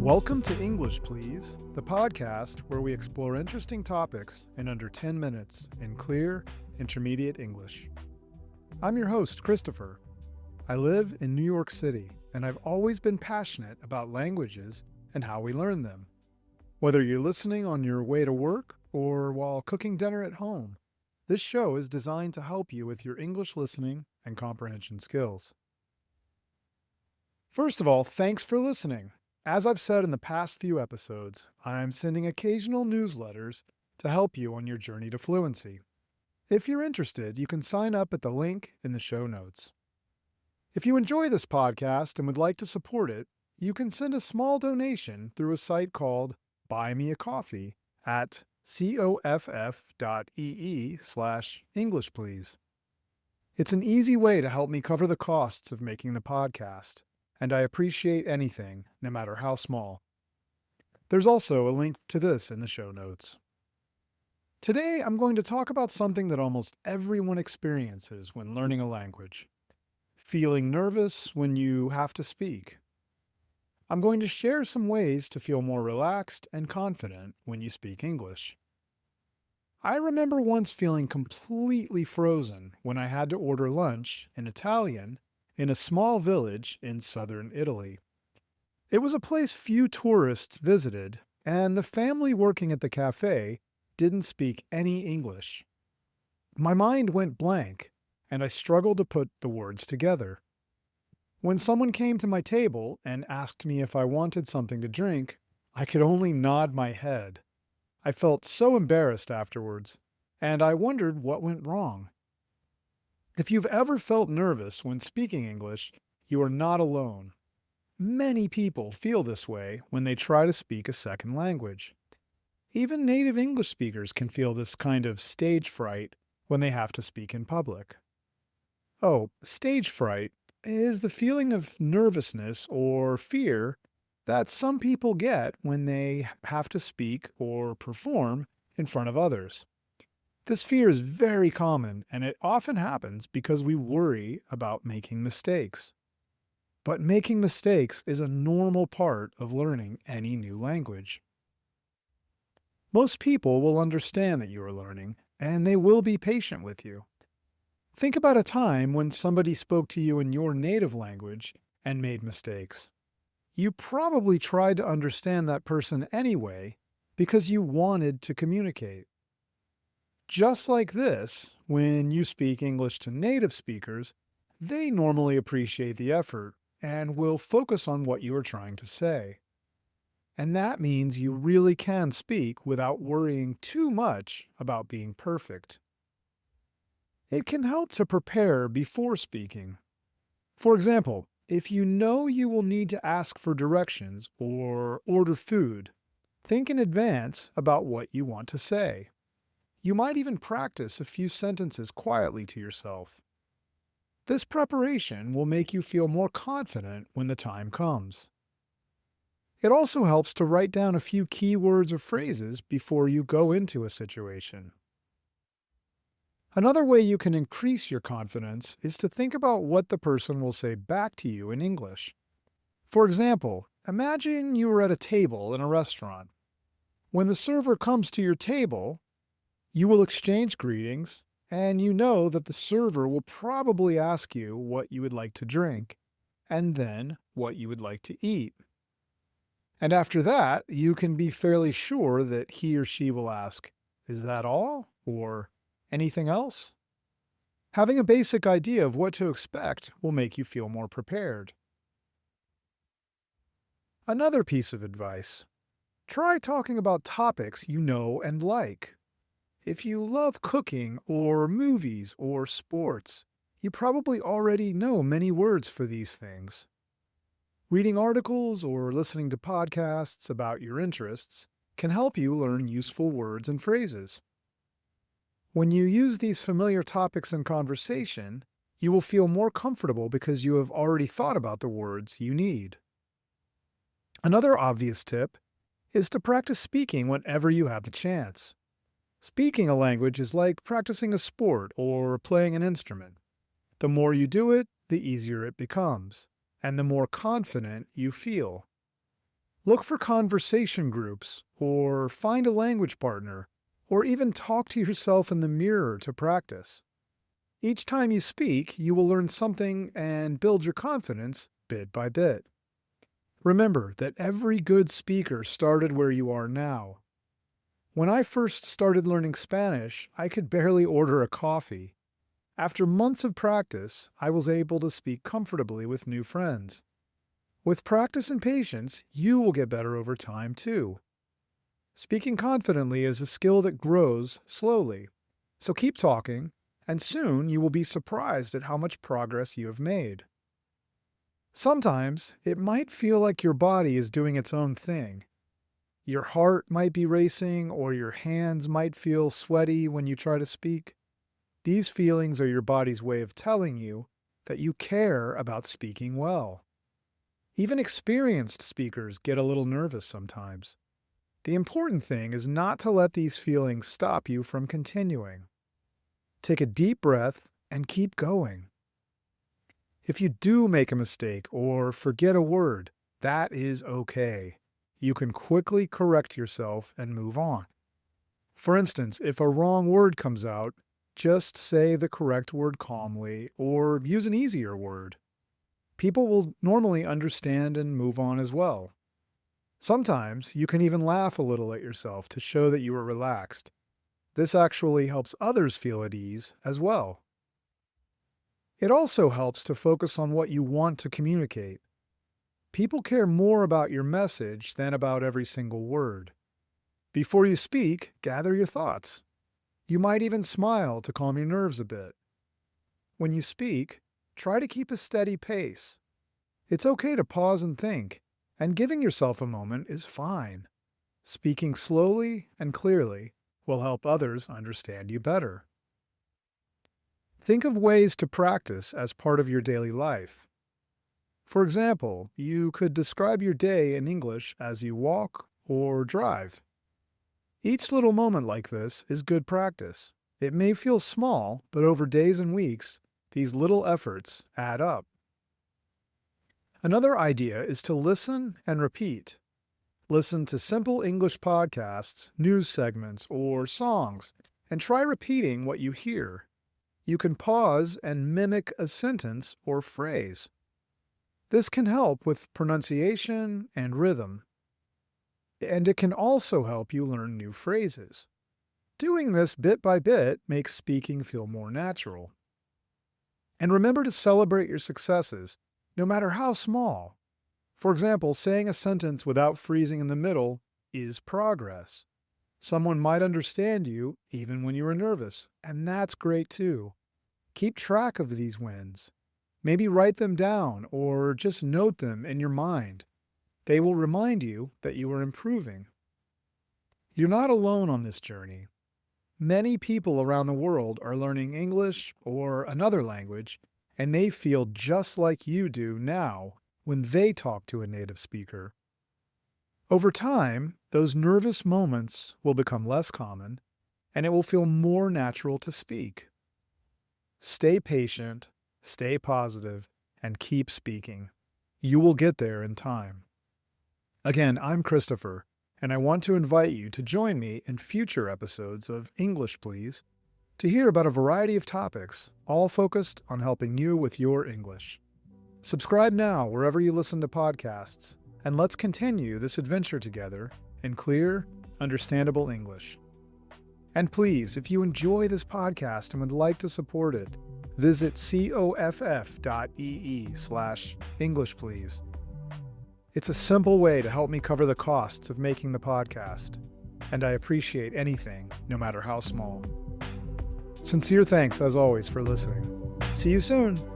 Welcome to English Please, the podcast where we explore interesting topics in under 10 minutes in clear, intermediate English. I'm your host, Christopher. I live in New York City, and I've always been passionate about languages and how we learn them. Whether you're listening on your way to work or while cooking dinner at home, this show is designed to help you with your English listening and comprehension skills. First of all, thanks for listening. As I've said in the past few episodes, I'm sending occasional newsletters to help you on your journey to fluency. If you're interested, you can sign up at the link in the show notes. If you enjoy this podcast and would like to support it, you can send a small donation through a site called Buy Me a Coffee at coff.ee/English Please. It's an easy way to help me cover the costs of making the podcast, and I appreciate anything, no matter how small. There's also a link to this in the show notes. Today, I'm going to talk about something that almost everyone experiences when learning a language: feeling nervous when you have to speak. I'm going to share some ways to feel more relaxed and confident when you speak English. I remember once feeling completely frozen when I had to order lunch in Italian in a small village in southern Italy. It was a place few tourists visited, and the family working at the cafe didn't speak any English. My mind went blank, and I struggled to put the words together. When someone came to my table and asked me if I wanted something to drink, I could only nod my head. I felt so embarrassed afterwards, and I wondered what went wrong. If you've ever felt nervous when speaking English, you are not alone. Many people feel this way when they try to speak a second language. Even native English speakers can feel this kind of stage fright when they have to speak in public. Oh, stage fright is the feeling of nervousness or fear that some people get when they have to speak or perform in front of others. This fear is very common, and it often happens because we worry about making mistakes. But making mistakes is a normal part of learning any new language. Most people will understand that you are learning, and they will be patient with you. Think about a time when somebody spoke to you in your native language and made mistakes. You probably tried to understand that person anyway because you wanted to communicate. Just like this, when you speak English to native speakers, they normally appreciate the effort and will focus on what you are trying to say. And that means you really can speak without worrying too much about being perfect. It can help to prepare before speaking. For example, if you know you will need to ask for directions or order food, think in advance about what you want to say. You might even practice a few sentences quietly to yourself. This preparation will make you feel more confident when the time comes. It also helps to write down a few key words or phrases before you go into a situation. Another way you can increase your confidence is to think about what the person will say back to you in English. For example, imagine you are at a table in a restaurant. When the server comes to your table, you will exchange greetings, and you know that the server will probably ask you what you would like to drink, and then what you would like to eat. And after that, you can be fairly sure that he or she will ask, "Is that all?" or "Anything else?" Having a basic idea of what to expect will make you feel more prepared. Another piece of advice: try talking about topics you know and like. If you love cooking or movies or sports, you probably already know many words for these things. Reading articles or listening to podcasts about your interests can help you learn useful words and phrases. When you use these familiar topics in conversation, you will feel more comfortable because you have already thought about the words you need. Another obvious tip is to practice speaking whenever you have the chance. Speaking a language is like practicing a sport or playing an instrument. The more you do it, the easier it becomes, and the more confident you feel. Look for conversation groups, or find a language partner, or even talk to yourself in the mirror to practice. Each time you speak, you will learn something and build your confidence bit by bit. Remember that every good speaker started where you are now. When I first started learning Spanish, I could barely order a coffee. After months of practice, I was able to speak comfortably with new friends. With practice and patience, you will get better over time too. Speaking confidently is a skill that grows slowly. So keep talking, and soon you will be surprised at how much progress you have made. Sometimes it might feel like your body is doing its own thing. Your heart might be racing, or your hands might feel sweaty when you try to speak. These feelings are your body's way of telling you that you care about speaking well. Even experienced speakers get a little nervous sometimes. The important thing is not to let these feelings stop you from continuing. Take a deep breath and keep going. If you do make a mistake or forget a word, that is okay. You can quickly correct yourself and move on. For instance, if a wrong word comes out, just say the correct word calmly or use an easier word. People will normally understand and move on as well. Sometimes you can even laugh a little at yourself to show that you are relaxed. This actually helps others feel at ease as well. It also helps to focus on what you want to communicate. People care more about your message than about every single word. Before you speak, gather your thoughts. You might even smile to calm your nerves a bit. When you speak, try to keep a steady pace. It's okay to pause and think, and giving yourself a moment is fine. Speaking slowly and clearly will help others understand you better. Think of ways to practice as part of your daily life. For example, you could describe your day in English as you walk or drive. Each little moment like this is good practice. It may feel small, but over days and weeks, these little efforts add up. Another idea is to listen and repeat. Listen to simple English podcasts, news segments, or songs, and try repeating what you hear. You can pause and mimic a sentence or phrase. This can help with pronunciation and rhythm. And it can also help you learn new phrases. Doing this bit by bit makes speaking feel more natural. And remember to celebrate your successes, no matter how small. For example, saying a sentence without freezing in the middle is progress. Someone might understand you even when you are nervous, and that's great too. Keep track of these wins. Maybe write them down or just note them in your mind. They will remind you that you are improving. You're not alone on this journey. Many people around the world are learning English or another language, and they feel just like you do now when they talk to a native speaker. Over time, those nervous moments will become less common, and it will feel more natural to speak. Stay patient, stay positive, and keep speaking. You will get there in time. Again, I'm Christopher, and I want to invite you to join me in future episodes of English Please to hear about a variety of topics, all focused on helping you with your English. Subscribe now wherever you listen to podcasts, and let's continue this adventure together in clear, understandable English. And please, if you enjoy this podcast and would like to support it, visit coff.ee/EnglishPlease. It's a simple way to help me cover the costs of making the podcast, and I appreciate anything, no matter how small. Sincere thanks, as always, for listening. See you soon!